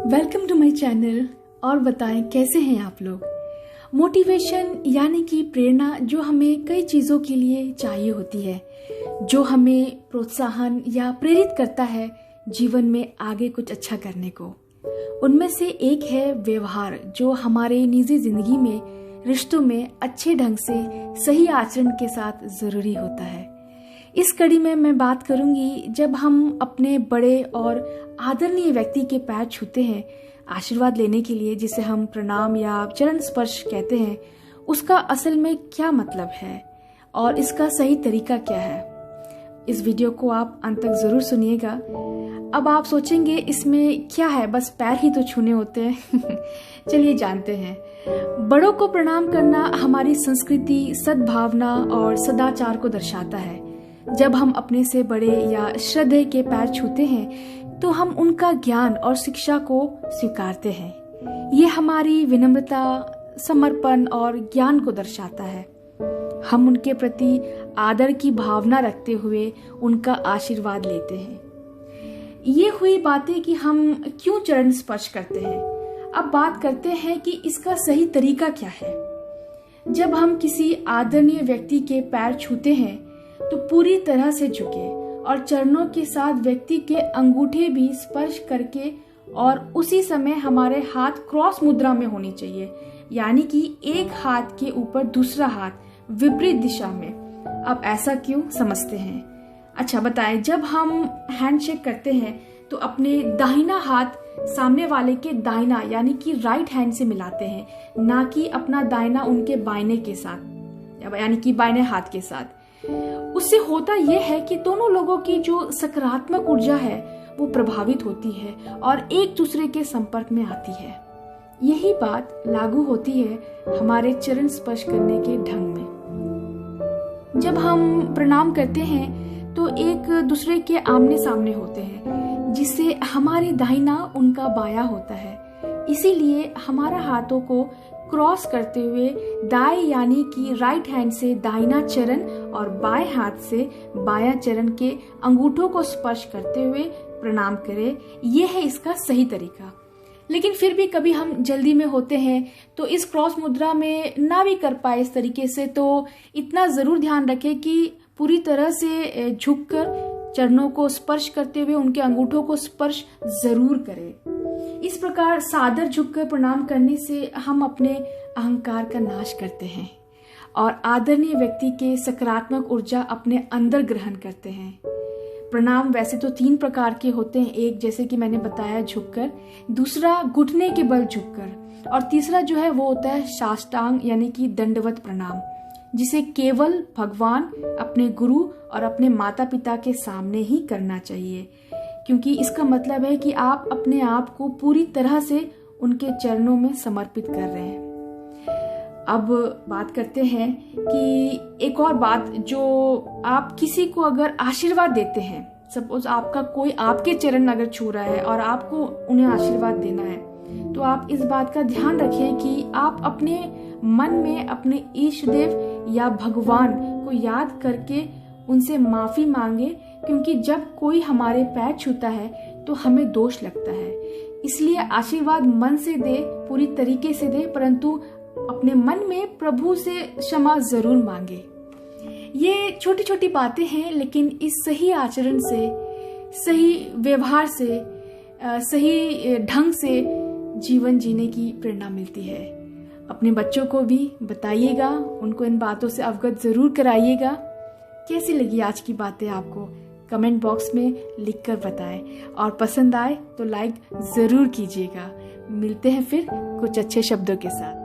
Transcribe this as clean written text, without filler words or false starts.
Welcome to my channel. और बताएं कैसे हैं आप लोग। मोटिवेशन यानी कि प्रेरणा जो हमें कई चीज़ों के लिए चाहिए होती है, जो हमें प्रोत्साहन या प्रेरित करता है जीवन में आगे कुछ अच्छा करने को। उनमें से एक है व्यवहार, जो हमारे निजी जिंदगी में, रिश्तों में अच्छे ढंग से सही आचरण के साथ ज़रूरी होता है। इस कड़ी में मैं बात करूंगी जब हम अपने बड़े और आदरणीय व्यक्ति के पैर छूते हैं आशीर्वाद लेने के लिए, जिसे हम प्रणाम या चरण स्पर्श कहते हैं, उसका असल में क्या मतलब है और इसका सही तरीका क्या है। इस वीडियो को आप अंत तक जरूर सुनिएगा। अब आप सोचेंगे इसमें क्या है, बस पैर ही तो छूने होते हैं। चलिए जानते हैं। बड़ों को प्रणाम करना हमारी संस्कृति, सद्भावना और सदाचार को दर्शाता है। जब हम अपने से बड़े या श्रद्धेय के पैर छूते हैं तो हम उनका ज्ञान और शिक्षा को स्वीकारते हैं। ये हमारी विनम्रता, समर्पण और ज्ञान को दर्शाता है। हम उनके प्रति आदर की भावना रखते हुए उनका आशीर्वाद लेते हैं। ये हुई बातें कि हम क्यों चरण स्पर्श करते हैं। अब बात करते हैं कि इसका सही तरीका क्या है। जब हम किसी आदरणीय व्यक्ति के पैर छूते हैं तो पूरी तरह से झुके और चरणों के साथ व्यक्ति के अंगूठे भी स्पर्श करके, और उसी समय हमारे हाथ क्रॉस मुद्रा में होनी चाहिए, यानी कि एक हाथ के ऊपर दूसरा हाथ विपरीत दिशा में। अब ऐसा क्यों, समझते हैं। अच्छा बताएं, जब हम हैंडशेक करते हैं तो अपने दाहिना हाथ सामने वाले के दाहिना यानी कि राइट हैंड से मिलाते हैं, ना कि अपना दाहिना उनके बाइने के साथ यानी कि बाइने हाथ के साथ। उससे होता यह है कि दोनों लोगों की जो सकारात्मक ऊर्जा है वो प्रभावित होती है और एक दूसरे के संपर्क में आती है। यही बात लागू होती है हमारे चरण स्पर्श करने के ढंग में। जब हम प्रणाम करते हैं तो एक दूसरे के आमने सामने होते हैं, जिससे हमारे दाहिना उनका बायां होता है। इसीलिए हमारा हाथों को क्रॉस करते हुए दाएं यानी कि राइट हैंड से दाहिना चरण और बाएं हाथ से बायां चरण के अंगूठों को स्पर्श करते हुए प्रणाम करें। यह है इसका सही तरीका। लेकिन फिर भी कभी हम जल्दी में होते हैं तो इस क्रॉस मुद्रा में ना भी कर पाए इस तरीके से, तो इतना जरूर ध्यान रखें कि पूरी तरह से झुककर चरणों को स्पर्श करते हुए उनके अंगूठों को स्पर्श जरूर करें। इस प्रकार सादर झुककर प्रणाम करने से हम अपने अहंकार का नाश करते हैं और आदरणीय व्यक्ति के सकारात्मक ऊर्जा अपने अंदर ग्रहण करते हैं। प्रणाम वैसे तो 3 प्रकार के होते हैं। एक जैसे कि मैंने बताया झुककर, दूसरा घुटने के बल झुककर, और तीसरा जो है वो होता है साष्टांग यानी कि दंडवत प्रणाम, जिसे केवल भगवान, अपने गुरु और अपने माता पिता के सामने ही करना चाहिए, क्योंकि इसका मतलब है कि आप अपने आप को पूरी तरह से उनके चरणों में समर्पित कर रहे हैं। अब बात करते हैं कि एक और बात, जो आप किसी को अगर आशीर्वाद देते हैं, सपोज आपका कोई आपके चरण अगर छू रहा है और आपको उन्हें आशीर्वाद देना है, तो आप इस बात का ध्यान रखें कि आप अपने मन में अपने ईष्ट देव या भगवान को याद करके उनसे माफी मांगे, क्योंकि जब कोई हमारे पैर छूता है तो हमें दोष लगता है। इसलिए आशीर्वाद मन से दे, पूरी तरीके से दे, परंतु अपने मन में प्रभु से क्षमा जरूर मांगे। ये छोटी छोटी बातें हैं, लेकिन इस सही आचरण से, सही व्यवहार से, सही ढंग से जीवन जीने की प्रेरणा मिलती है। अपने बच्चों को भी बताइएगा, उनको इन बातों से अवगत जरूर कराइएगा। कैसी लगी आज की बातें आपको कमेंट बॉक्स में लिखकर बताएं, और पसंद आए तो लाइक जरूर कीजिएगा। मिलते हैं फिर कुछ अच्छे शब्दों के साथ।